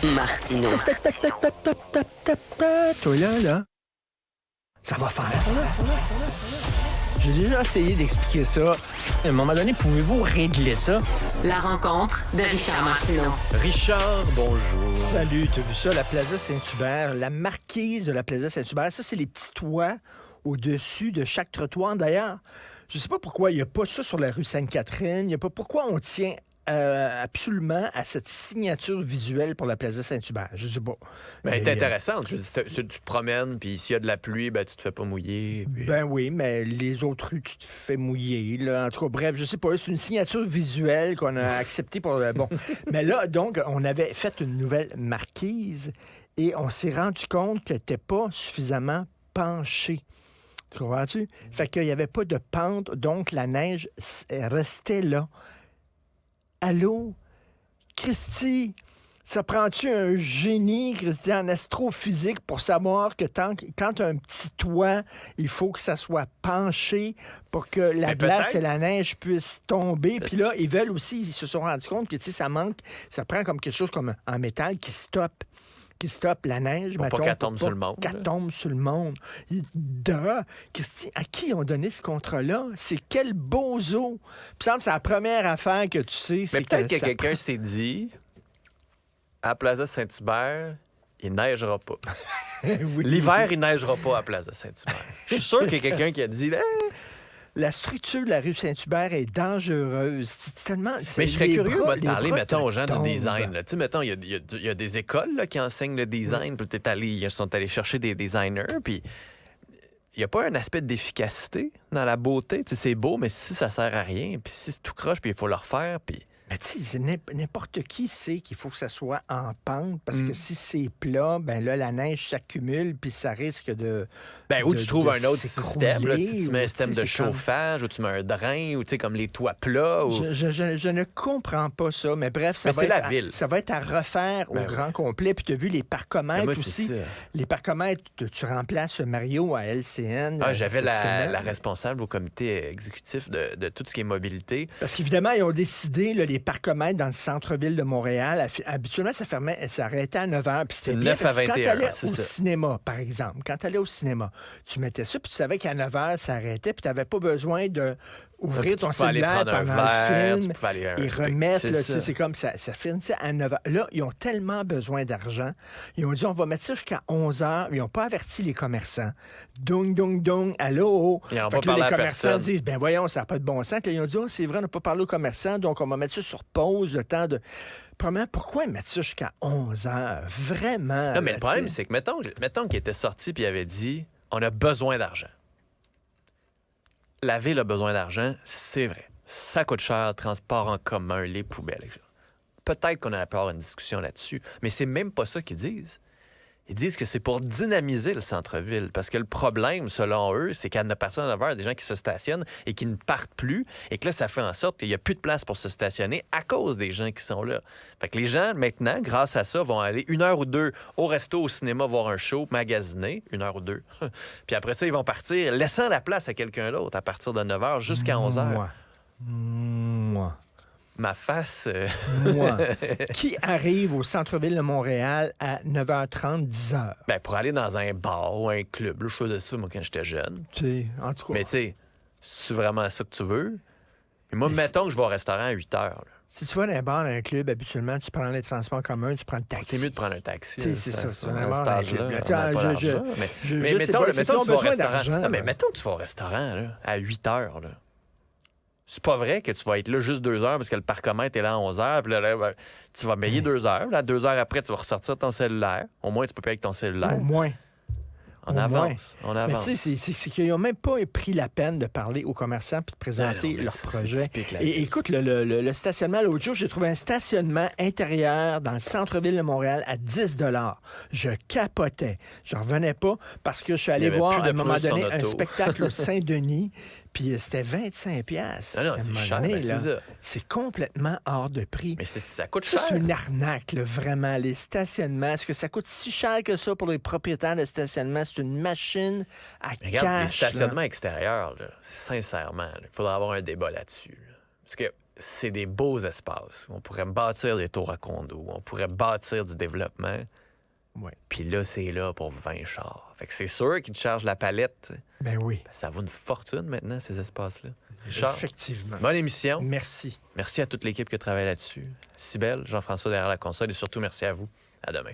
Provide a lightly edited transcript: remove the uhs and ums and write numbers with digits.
Martineau. Toi là. Ça va faire. J'ai déjà essayé d'expliquer ça. À un moment donné, pouvez-vous régler ça? La rencontre de Richard Martineau. Richard, bonjour. Salut, t'as vu ça, la Plaza Saint-Hubert, la marquise de la Plaza Saint-Hubert, ça, c'est les petits toits au-dessus de chaque trottoir. D'ailleurs, je sais pas pourquoi il n'y a pas ça sur la rue Sainte-Catherine, il n'y a pas pourquoi on tient absolument à cette signature visuelle pour la Plaza Saint-Hubert. Je sais pas. Ben, elle est intéressante. Je dis, tu te promènes, puis s'il y a de la pluie, ben, tu te fais pas mouiller. Puis... Ben oui, mais les autres rues, tu te fais mouiller. Là. En tout cas, bref, je sais pas. C'est une signature visuelle qu'on a acceptée pour... Bon. Mais là, donc, on avait fait une nouvelle marquise et on s'est rendu compte qu'elle n'était pas suffisamment penchée. Tu comprends-tu? Fait qu'il n'y avait pas de pente, donc la neige restait là. Allô? Christy, ça prend-tu un génie, Christy, en astrophysique pour savoir que quand tu as un petit toit, il faut que ça soit penché pour que la glace et la neige puissent tomber. Puis là, ils se sont rendus compte que, tu sais, ça manque, ça prend comme quelque chose comme en métal qui stoppe la neige. Pour pas qu'elle tombe sur le monde. Qu'elle tombe sur le monde. Christy, à qui ils ont donné ce contrat-là? C'est quel bozo! Puis ça me semble que c'est la première affaire que tu sais. Mais peut-être que quelqu'un s'est dit, à Plaza Saint-Hubert, il neigera pas. Oui. L'hiver, il neigera pas à Plaza Saint-Hubert. Je suis sûr qu'il y a quelqu'un qui a dit, la structure de la rue Saint-Hubert est dangereuse. C'est tellement... Mais je serais curieux de parler, mettons, aux gens tombent. du design. Tu sais, mettons, il y a des écoles là, qui enseignent le design, puis ils sont allés chercher des designers, puis il n'y a pas un aspect d'efficacité dans la beauté. Tu sais, c'est beau, mais si ça sert à rien, puis si c'est tout croche, puis il faut le refaire, puis... Mais tu sais, n'importe qui sait qu'il faut que ça soit en pente, parce que si c'est plat, ben là, la neige s'accumule, puis ça risque de... Ben, ou tu trouves un autre s'écrouler, système, là, tu mets un ou, système de chauffage, ou tu mets un drain, ou tu sais, comme les toits plats. Ou... Je ne comprends pas ça, mais bref, ça va être à refaire au grand complet. Puis tu as vu les parcomètres aussi. Les parcomètres, tu remplaces Mario à LCN. J'avais la responsable au comité exécutif de tout ce qui est mobilité. Parce qu'évidemment, ils ont décidé, là, les parcomètres dans le centre-ville de Montréal, habituellement, ça arrêtait à 9 h. Puis c'était 9 à 21, quand tu allais c'est au ça. cinéma, par exemple, tu mettais ça, puis tu savais qu'à 9 h, ça arrêtait, puis tu n'avais pas besoin de ouvrir ton cellulaire pendant le film et remettre, là, c'est comme ça finissait à 9 h. Là, ils ont tellement besoin d'argent. Ils ont dit, on va mettre ça jusqu'à 11 h. Ils n'ont pas averti les commerçants. Dong, allô? Ils n'ont pas parlé à les commerçants personne. disent, ben voyons, ça n'a pas de bon sens. Là, ils ont dit, c'est vrai, on n'a pas parlé aux commerçants, donc on va mettre ça sur pause, le temps de... Premièrement, pourquoi mettre ça jusqu'à 11 h? Vraiment? Non, mais le problème, c'est que, mettons qu'il était sorti puis il avait dit, on a besoin d'argent. La ville a besoin d'argent, c'est vrai. Ça coûte cher, transport en commun, les poubelles, etc. Peut-être qu'on aurait pu avoir une discussion là-dessus, mais c'est même pas ça qu'ils disent. Ils disent que c'est pour dynamiser le centre-ville. Parce que le problème, selon eux, c'est qu'à 9 personnes à 9 heures, des gens qui se stationnent et qui ne partent plus. Et que là, ça fait en sorte qu'il n'y a plus de place pour se stationner à cause des gens qui sont là. Fait que les gens, maintenant, grâce à ça, vont aller 1 heure ou 2 au resto, au cinéma, voir un show, magasiner, 1 heure ou 2. Puis après ça, ils vont partir, laissant la place à quelqu'un d'autre à partir de 9 heures jusqu'à 11 heures. Moi. Ma face... Moi. Qui arrive au centre-ville de Montréal à 9h30, 10h? Ben, pour aller dans un bar ou un club. Là, je faisais ça, moi, quand j'étais jeune. En tout cas. Mais tu sais, c'est vraiment ça que tu veux? Mais moi, mettons que je vais au restaurant à 8 heures. Là. Si tu vas dans un bar, dans un club, habituellement, tu prends les transports communs, tu prends le taxi. C'est mieux de prendre un taxi. C'est ça, c'est un bar dans un club. Mais mettons que tu vas au restaurant. Non, mais mettons que tu vas au restaurant là, à 8 heures. Là. C'est pas vrai que tu vas être là juste 2 heures parce que le parcomètre est là à 11 heures. Puis là, tu vas payer 2 heures. Là, 2 heures après, tu vas ressortir ton cellulaire. Au moins, tu peux payer avec ton cellulaire. Au moins. On avance. Mais tu sais, c'est qu'ils n'ont même pas pris la peine de parler aux commerçants puis de présenter leur projet. Et écoute, le stationnement, l'autre jour, j'ai trouvé un stationnement intérieur dans le centre-ville de Montréal à 10 $. Je capotais. Je revenais pas parce que je suis allé voir à un moment donné un spectacle au Saint-Denis. Puis c'était 25 $. Non, c'est cher, mais c'est ça. C'est complètement hors de prix. Mais ça coûte cher. C'est une arnaque, là, vraiment. Les stationnements, est-ce que ça coûte si cher que ça pour les propriétaires de stationnement? C'est une machine à cash. Regarde, les stationnements extérieurs, là, sincèrement, il faudrait avoir un débat là-dessus. Là. Parce que c'est des beaux espaces où on pourrait bâtir des tours à condos, où on pourrait bâtir du développement. Ouais. Puis là, c'est là pour 20 chars. Fait que c'est sûr qu'ils te chargent la palette. Ben oui. Ça vaut une fortune maintenant, ces espaces-là. Richard, Effectivement. bonne émission. Merci. Merci à toute l'équipe qui a travaillé là-dessus. Cybèle, Jean-François derrière la console et surtout merci à vous. À demain.